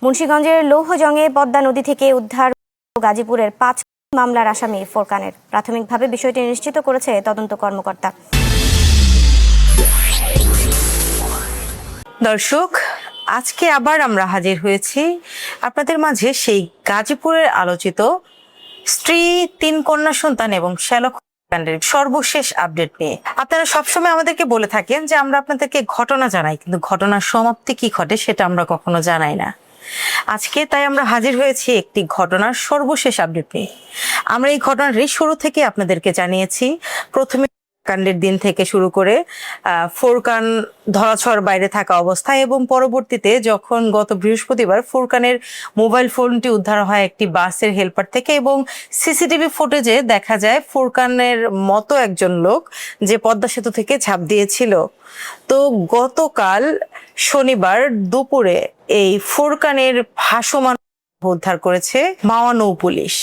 মুন্সিগঞ্জের লৌহজংয়ে পদ্মা নদী থেকে উদ্ধার গাজীপুরের 5 মামলার আসামি ফোরকানের। প্রাথমিকভাবে বিষয়টি নিশ্চিত করেছে তদন্ত কর্মকর্তা। দর্শক, আজকে আবার আমরা হাজির হয়েছি আপনাদের মাঝে সেই গাজীপুরের আলোচিত স্ত্রী, 3 কন্যা সন্তান এবং শ্যালক কাণ্ডের সর্বশেষ আপডেট নিয়ে। আপনারা সবসময় আমাদেরকে বলে থাকেন যে আমরা আপনাদেরকে ঘটনা জানাই, কিন্তু ঘটনার সমাপ্তি কি ঘটে সেটা আমরা কখনো জানাই না। আজকে তাই আমরা হাজির হয়েছি একটি ঘটনার সর্বশেষ আপডেট নিয়ে। আমরা এই ঘটনাটি শুরু থেকে আপনাদেরকে জানিয়েছি। প্রথমে কাণ্ডের দিন থেকে শুরু করে ফোরকান ধরাছোঁয়ার বাইরে থাকা অবস্থায় এবং পরবর্তীতে যখন গত বৃহস্পতিবার ফোরকানের মোবাইল ফোনটি উদ্ধার হয় একটি বাসের হেল্পার থেকে এবং সিসিটিভি ফুটেজে দেখা যায় ফোরকানের মতো একজন লোক যে পদ্মা সেতু থেকে ঝাঁপ দিয়েছিল। তো গতকাল শনিবার দুপুরে এই ফোরকানের ভাসমান উদ্ধার করেছে মাওয়া নৌ পুলিশ।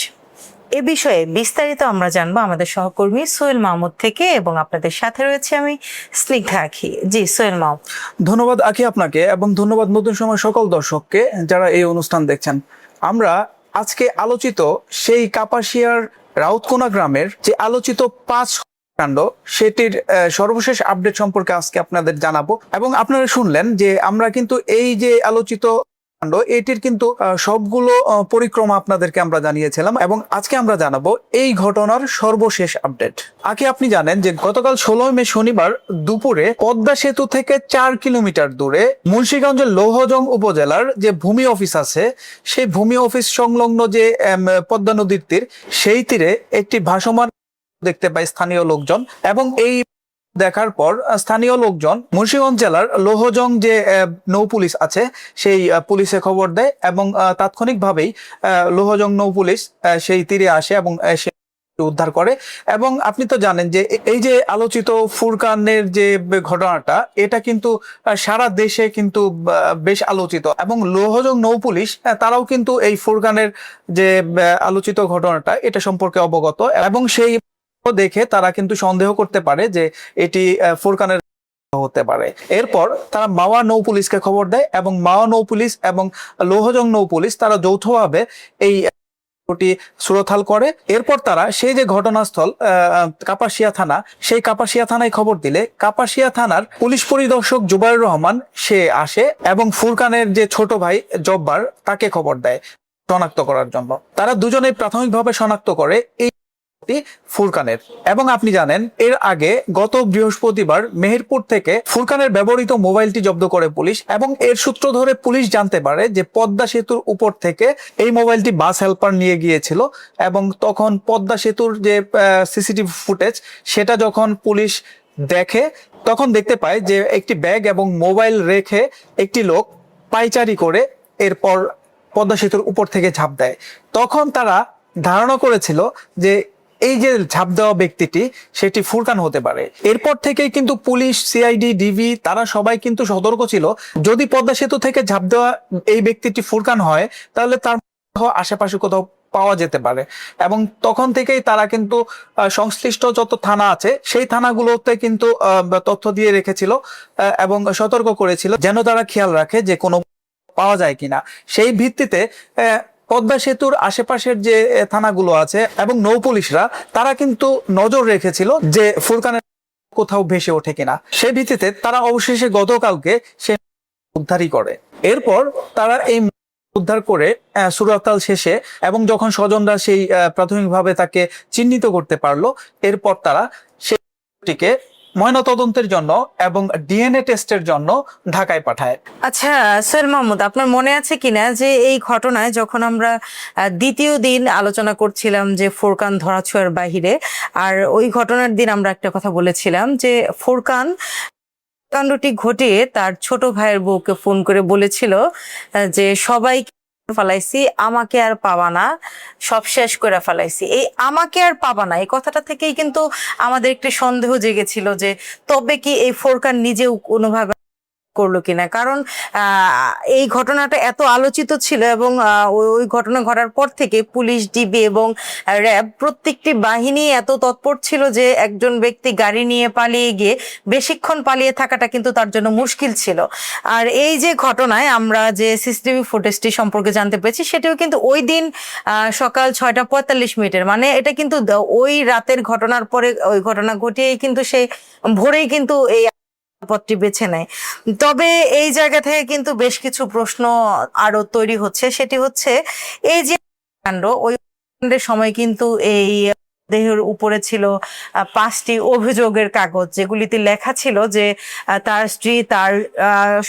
এ বিষয়ে বিস্তারিত আমরা জানবো আমাদের সহকর্মী সোহেল মাহমুদ থেকে এবং আপনাদের সাথে রয়েছে আমি স্নিগ্ধা আখি। জি সোহেল মাহমুদ। ধন্যবাদ আখি আপনাকে এবং ধন্যবাদ নতুন সময় সকল দর্শককে যারা এই অনুষ্ঠান দেখছেন। আমরা আজকে আলোচিত সেই কাপাসিয়ার রাউতকোনা গ্রামের যে আলোচিত 5 কাণ্ড সেটির সর্বশেষ আপডেট সম্পর্কে আজকে আপনাদের জানাবো। এবং আপনারা শুনলেন যে আমরা কিন্তু এই যে আলোচিত এটির কিন্তু সবগুলো পরিক্রমা আপনাদেরকে আমরা জানিয়েছিলাম এবং আজকে আমরা জানাবো এই ঘটনার সর্বশেষ আপডেট। আগে আপনি জানেন যে গতকাল 16 মে শনিবার দুপুরে পদ্মা সেতু থেকে 4 কিলোমিটার দূরে মুন্সিগঞ্জের লৌহজং উপজেলার যে ভূমি অফিস আছে সেই ভূমি অফিস সংলগ্ন যে পদ্মা নদীর তীর, সেই তীরে একটি ভাসমান দেখতে পায় স্থানীয় লোকজন এবং এই দেখার পর স্থানীয় লোকজন মুন্সিগঞ্জ জেলার লৌহজং যে নৌ পুলিশ আছে সেই পুলিশে খবর দেয় এবং তাৎক্ষণিকভাবেই লৌহজং নৌ পুলিশ সেই তীরে আসে এবং উদ্ধার করে। এবং আপনি তো জানেন যে এই যে আলোচিত ফুরকানের যে ঘটনাটা, এটা কিন্তু সারা দেশে কিন্তু বেশ আলোচিত এবং লৌহজং নৌ পুলিশ তারাও কিন্তু এই ফুরকানের যে আলোচিত ঘটনাটা এটা সম্পর্কে অবগত এবং সেই দেখে তারা কিন্তু সন্দেহ করতে পারে যে এটি ফুরকানের হতে পারে। এরপর তারা মাওয়া নৌ পুলিশকে খবর দেয় এবং মাওয়া নৌ পুলিশ এবং লৌহজং নৌ পুলিশ তারা যৌথভাবে এই সুরতাল করে। এরপর তারা সেই যে ঘটনাস্থল কাপাসিয়া থানা, সেই কাপাসিয়া থানায় খবর দিলে কাপাসিয়া থানার পুলিশ পরিদর্শক জুবাইর রহমান সে আসে এবং ফুরকানের যে ছোট ভাই জব্বার তাকে খবর দেয় শনাক্ত করার জন্য। তারা দুজনেই প্রাথমিকভাবে শনাক্ত করে এই ফুরকানের। এবং আপনি জানেন এর আগে গত বৃহস্পতিবার মেহেরপুর থেকে ফুরকানের ব্যবহৃত মোবাইলটি জব্দ করে পুলিশ এবং এর সূত্র ধরে পুলিশ জানতে পারে যে পদ্মা সেতুর উপর থেকে এই মোবাইলটি বাস হেল্পার নিয়ে গিয়েছিল এবং তখন পদ্মা সেতুর যে সিসিটিভি ফুটেজ সেটা যখন পুলিশ দেখে তখন দেখতে পায় যে একটি ব্যাগ এবং মোবাইল রেখে একটি লোক পায়চারি করে এরপর পদ্মা সেতুর উপর থেকে ঝাঁপ দেয়। তখন তারা ধারণা করেছিল যে এই যে ঝাঁপ দেওয়া ব্যক্তিটি সেটি ফুরকান হতে পারে। এরপর থেকেই কিন্তু পুলিশ, সিআইডি, ডিবি তারা সবাই কিন্তু সতর্ক ছিল, যদি পদ্মা সেতু থেকে ঝাঁপ দেওয়া এই ব্যক্তিটি ফুরকান হয় তাহলে তার আশেপাশে কোথাও পাওয়া যেতে পারে। এবং তখন থেকেই তারা কিন্তু সংশ্লিষ্ট যত থানা আছে সেই থানাগুলোতে কিন্তু তথ্য দিয়ে রেখেছিল এবং সতর্ক করেছিল যেন তারা খেয়াল রাখে যে কোনো পাওয়া যায় কিনা। সেই ভিত্তিতে পদ্মা সেতুর আশেপাশের যে থানাগুলো আছে এবং নৌ পুলিশরা তারা কিন্তু নজর রেখেছিল যে ফুরকানের কোথাও ভেসে ওঠে কিনা। সেই ভিত্তিতে তারা অবশেষে গতকালকে সে উদ্ধারই করে। এরপর তারা এই উদ্ধার করে সুরতাল শেষে এবং যখন স্বজনরা সেই প্রাথমিকভাবে তাকে চিহ্নিত করতে পারলো, এরপর তারা সেটিকে ময়নাতদন্তের জন্য এবং ডিএনএ টেস্টের জন্য ঢাকায় পাঠায়। আচ্ছা সোহেল মাহমুদ, আপনার মনে আছে কিনা যে এই ঘটনায় যখন আমরা দ্বিতীয় দিন আলোচনা করছিলাম যে ফোরকান ধরাছোঁয়ার বাহিরে, আর ওই ঘটনার দিন আমরা একটা কথা বলেছিলাম যে ফোরকান কাণ্ডটি ঘটিয়ে তার ছোট ভাইয়ের বউকে ফোন করে বলেছিল যে সবাই ফেলাইছি, আমাকে আর পাবা না, সব শেষ করে ফেলাইছি। এই আমাকে আর পাবা না এই কথাটা থেকেই কিন্তু আমাদের একটি সন্দেহ জেগেছিল যে তবে কি এই ফোরকান নিজেও কোনোভাবে করলো কিনা, কারণ এই ঘটনাটা এত আলোচিত ছিল এবং ওই ঘটনা ঘটার পর থেকে পুলিশ, ডিবি এবং র্যাব প্রত্যেকটি বাহিনী এত তৎপর ছিল যে একজন ব্যক্তি গাড়ি নিয়ে পালিয়ে গিয়ে বেশিক্ষণ পালিয়ে থাকাটা কিন্তু তার জন্য মুশকিল ছিল। আর এই যে ঘটনায় আমরা যে সিসিটিভি ফুটেজটি সম্পর্কে জানতে পেরেছি, সেটিও কিন্তু ওই দিন সকাল 6:45, মানে এটা কিন্তু ওই রাতের ঘটনার পরে ওই ঘটনা ঘটিয়েই কিন্তু সেই ভোরেই কিন্তু এই পথটি বেছে নেয়। তবে এই জায়গা থেকে কিন্তু বেশ কিছু প্রশ্ন আরো তৈরি হচ্ছে, সেটি হচ্ছে এই যে কাণ্ড, ওই কাণ্ডের সময় কিন্তু এই দেহের উপরে ছিল 5টি অভিযোগের কাগজ, যেগুলিতে লেখা ছিল যে তার স্ত্রী তার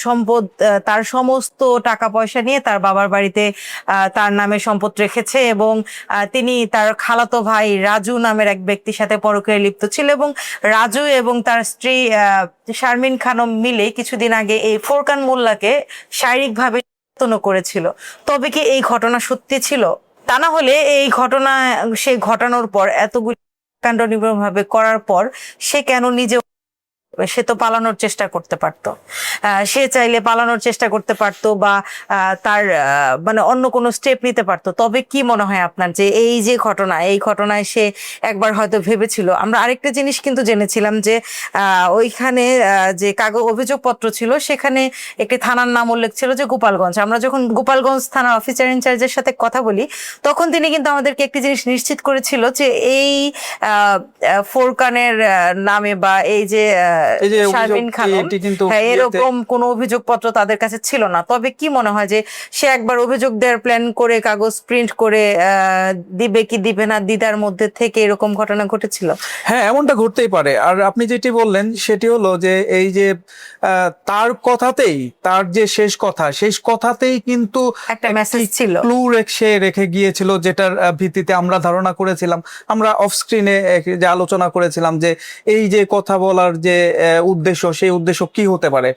সম্পদ, তার সমস্ত টাকা পয়সা নিয়ে তার বাবার বাড়িতে তার নামে সম্পদ রেখেছে এবং তিনি তার খালাতো ভাই রাজু নামের এক ব্যক্তির সাথে পরকীয়ায় লিপ্ত ছিল এবং রাজু এবং তার স্ত্রী শারমিন খানম মিলে কিছুদিন আগে এই ফোরকান মোল্লাকে শারীরিকভাবে নির্যাতন করেছিল। তবে কি এই ঘটনা সত্যি ছিল? তা না হলে এই ঘটনা সে ঘটানোর পর, এতগুলি কাণ্ড নির্মমভাবে করার পর সে কেন নিজে, সে তো পালানোর চেষ্টা করতে পারতো, সে চাইলে পালানোর চেষ্টা করতে পারতো বা তার মানে অন্য কোনো স্টেপ নিতে পারতো। তবে কি মনে হয় আপনার যে এই যে ঘটনা, এই ঘটনায় সে একবার হয়তো ভেবেছিল? আমরা আরেকটা জিনিস কিন্তু জেনেছিলাম যে ওইখানে যে কাগজ অভিযোগপত্র ছিল সেখানে একটি থানার নাম উল্লেখ ছিল যে গোপালগঞ্জ। আমরা যখন গোপালগঞ্জ থানার অফিসার ইনচার্জের সাথে কথা বলি তখন তিনি কিন্তু আমাদেরকে একটি জিনিস নিশ্চিত করেছিল যে এই ফোরকানের নামে বা এই যে শারমিন খানম, এরকম কোনো অভিযোগপত্র তাদের কাছে ছিল না। তবে কি মনে হয় যে সে একবার অভিযোগ দেওয়ার প্ল্যান করে কাগজ প্রিন্ট করে দিবে কি দিবে না, দিদার মধ্যে থেকে এরকম ঘটনা ঘটেছিল? হ্যাঁ, এমনটা ঘটতেই পারে। আর আপনি যেটি বললেন সেটি হলো যে এই যে তার কথাতেই, তার যে শেষ কথাতেই কিন্তু একটা মেসেজ ছিল, ক্লু রেখে গিয়েছিল, যেটার ভিত্তিতে আমরা ধারণা করেছিলাম, আমরা অফ স্ক্রিনে যে আলোচনা করেছিলাম যে এই যে কথা বলার যে উদ্দেশ্য, সেই উদ্দেশ্য কি হতে পারে,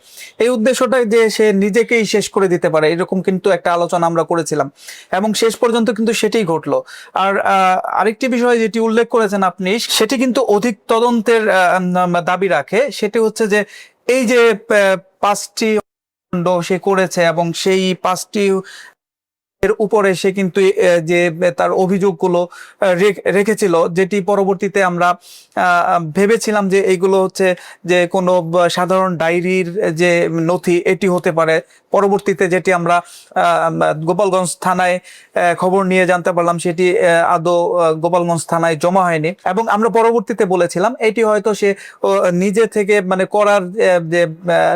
এই উদ্দেশ্যটা যে সে নিজেকেই শেষ করে দিতে পারে, এরকম কিন্তু একটা আলোচনা আমরা করেছিলাম এবং শেষ পর্যন্ত কিন্তু সেটাই ঘটলো। আর আরেকটি বিষয় যেটি উল্লেখ করেছেন আপনি, সেটি কিন্তু অধিক তদন্তের দাবি রাখে। সেটি হচ্ছে যে এই যে 5টি কাণ্ড সে করেছে এবং সেই 5টি এর উপরে সে কিন্তু যে তার অভিযোগগুলো রেখেছিল, যেটি পরবর্তীতে আমরা ভেবেছিলাম যে এইগুলো হচ্ছে যে কোনো সাধারণ ডায়েরির যে নথি, এটি হতে পারে। পরবর্তীতে যেটি আমরা গোপালগঞ্জ থানায় খবর নিয়ে জানতে পারলাম, সেটি আদৌ গোপালগঞ্জ থানায় জমা হয়নি এবং আমরা পরবর্তীতে বলেছিলাম এটি হয়তো সে নিজে থেকে মানে করার যে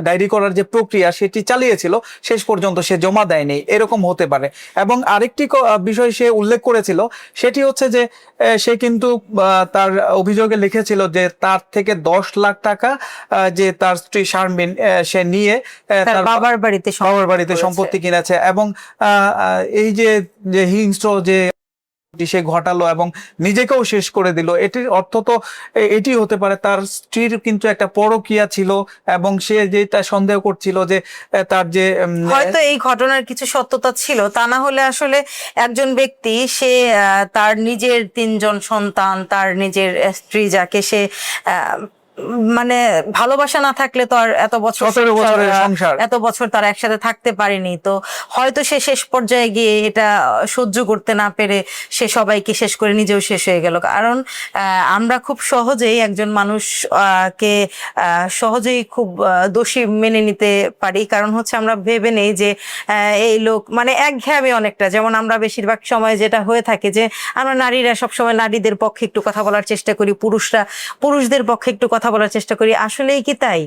ডায়েরি করার যে প্রক্রিয়া সেটি চালিয়েছিল, শেষ পর্যন্ত সে জমা দেয়নি, এরকম হতে পারে। এবং আরেকটি বিষয় সে উল্লেখ করেছিল, সেটি হচ্ছে যে সে কিন্তু তার অভিযোগে লিখেছিল যে তার থেকে 10 লাখ টাকা যে তার স্ত্রী শারমিন সে নিয়ে তার বাবার বাড়িতে সম্পত্তি কিনেছে এবং এই যে হিংস্র যে সে ঘটালো এবং নিজেকেও শেষ করে দিল, এটির অর্থ তো এটি হতে পারে তার স্ত্রীর কিন্তু একটা পরকীয়া ছিল এবং সে যেটা সন্দেহ করছিল যে তার যে হয়তো এই ঘটনার কিছু সত্যতা ছিল। তা না হলে আসলে একজন ব্যক্তি সে তার নিজের 3জন সন্তান, তার নিজের স্ত্রী যাকে সে মানে ভালোবাসা না থাকলে তো আর এত বছর তারা একসাথে থাকতে পারেনি। তো হয়তো সে শেষ পর্যায়ে গিয়ে এটা সহ্য করতে না পেরে সে সবাইকে শেষ করে নিজেও শেষ হয়ে গেল। কারণ আমরা খুব সহজেই একজন মানুষ কে সহজেই খুব দোষী মেনে নিতে পারি, কারণ হচ্ছে আমরা ভেবে নেই যে এই লোক মানে একঘেয়েমি অনেকটা, যেমন আমরা বেশিরভাগ সময় যেটা হয়ে থাকে যে আমরা নারীরা সবসময় নারীদের পক্ষে একটু কথা বলার চেষ্টা করি, পুরুষরা পুরুষদের পক্ষে একটু কথা বলার চেষ্টা করি। আসলেই কি তাই?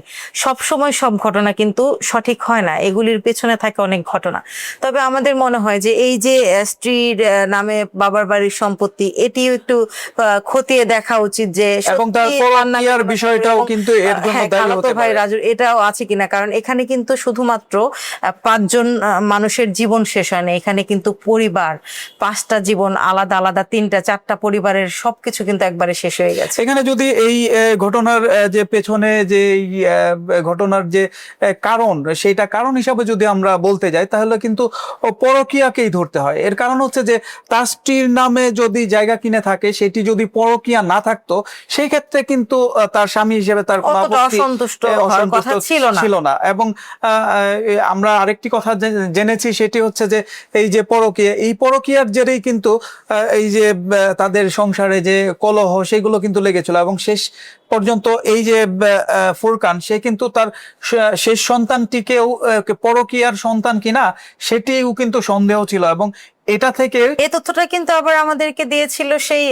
সব সময় সব ঘটনা কিন্তু সঠিক হয় না, এগুলির পেছনে থাকে অনেক ঘটনা। তবে আমাদের মনে হয় যে এই যে স্ত্রীর নামে বাবার বাড়ির সম্পত্তি, এটিও একটু খতিয়ে দেখা উচিত যে এবং তার পরকীয়ার বিষয়টাও কিন্তু এর জন্য দায়ী হতে পারে, ভাই রাজুর এটাও আছে কিনা। কারণ এখানে কিন্তু শুধুমাত্র 5জন মানুষের জীবন শেষ হয় না, এখানে কিন্তু পরিবার, 5টা জীবন আলাদা আলাদা, 3টা 4টা পরিবারের সবকিছু কিন্তু একবারে শেষ হয়ে গেছে। এখানে যদি এই ঘটনার যে পেছনে যে এই, ঘটনার যে কারণ, সেইটা কারণ হিসাবে যদি আমরা বলতে যাই তাহলে কিন্তু পরকীয়াকেই ধরতে হয়। এর কারণ হচ্ছে যে তার স্ত্রীর নামে যদি জায়গা কিনে থাকে, সেটি যদি পরকীয়া না থাকতো, সেই ক্ষেত্রে কিন্তু তার স্বামী হিসেবে তার কোনো অতটা আপত্তি, অসন্তুষ্ট হওয়ার কথা ছিল না। এবং আমরা আরেকটি কথা জেনেছি, সেটি হচ্ছে যে এই যে পরকীয়া, এই পরকীয়ার জেরেই কিন্তু এই যে তাদের সংসারে যে কলহ, সেগুলো কিন্তু লেগেছিল এবং শেষ পর্যন্ত এই যে ফুরকান, সে কিন্তু তার শেষ সন্তানটিকেও পরকীয়ার সন্তান কিনা সেটিও কিন্তু সন্দেহ ছিল। এবং এটা থেকে এই তথ্যটা কিন্তু আবার আমাদেরকে দিয়েছিল সেই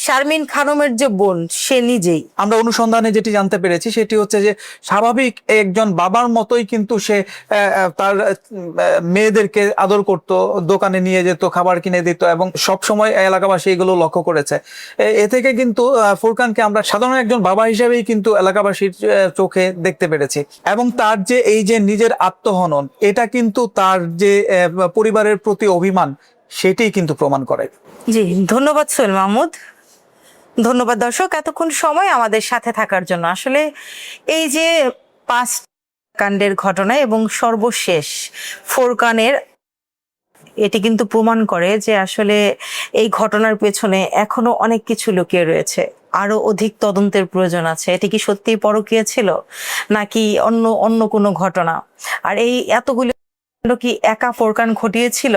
শারমিন খানমের যে বোন, সে নিজেই। আমরা অনুসন্ধানে যেটি জানতে পেরেছি সেটি হচ্ছে যে স্বাভাবিক একজন বাবার মতোই কিন্তু সে তার মেয়েদেরকে আদর করত, দোকানে নিয়ে যেত, খাবার কিনে দিত এবং সব সময় এলাকাবাসী এগুলো লক্ষ্য করেছে। এ থেকে কিন্তু ফুরকানকে আমরা সাধারণ একজন বাবা হিসেবেই কিন্তু এলাকাবাসীর চোখে দেখতে পেরেছি। এবং তার যে এই যে নিজের আত্মহনন, এটা কিন্তু তার যে পরিবারের প্রতি অভিমান, সেটাই কিন্তু প্রমাণ করে। জি, ধন্যবাদ সোহেল মাহমুদ। ধন্যবাদ দর্শক এতক্ষণ সময় আমাদের সাথে থাকার জন্য। আসলে এই যে 5 কাণ্ডের ঘটনা এবং সর্বশেষ ফুরকানের, এটি কিন্তু প্রমাণ করে যে আসলে এই ঘটনার পেছনে এখনো অনেক কিছু লুকিয়ে রয়েছে, আরো অধিক তদন্তের প্রয়োজন আছে। এটি কি সত্যিই পরকীয়া ছিল নাকি অন্য অন্য কোনো ঘটনা? আর এই এতগুলো কি একা ফোরকান ঘটিয়েছিল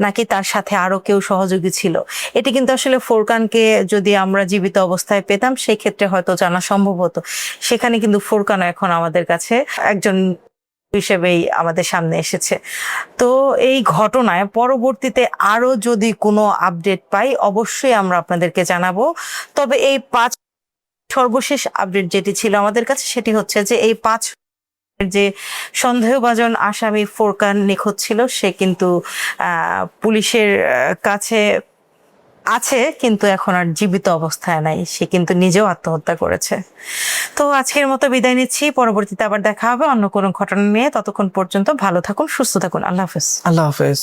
নাকি তার সাথে আরো কেউ সহযোগী ছিল? এটি কিন্তু আসলে ফোরকানকে যদি আমরা জীবিত অবস্থায় পেতাম সেই ক্ষেত্রে হয়তো জানা সম্ভব হতো। সেখানে কিন্তু ফোরকান এখন আমাদের কাছে একজন হিসেবেই আমাদের সামনে এসেছে। তো এই ঘটনায় পরবর্তীতে আরো যদি কোনো আপডেট পাই অবশ্যই আমরা আপনাদেরকে জানাবো। তবে এই 5 সর্বশেষ আপডেট যেটি ছিল আমাদের কাছে সেটি হচ্ছে যে এই 5 যে সন্দেহভাজন আসামি ফোরকান নিখোঁজ ছিল, সে কিন্তু পুলিশের কাছে আছে কিন্তু এখন আর জীবিত অবস্থায় নাই, সে কিন্তু নিজেও আত্মহত্যা করেছে। তো আজকের মতো বিদায় নিচ্ছি, পরবর্তীতে আবার দেখা হবে অন্য কোনো ঘটনা নিয়ে। ততক্ষণ পর্যন্ত ভালো থাকুন, সুস্থ থাকুন। আল্লাহ হাফেজ। আল্লাহ হাফেজ।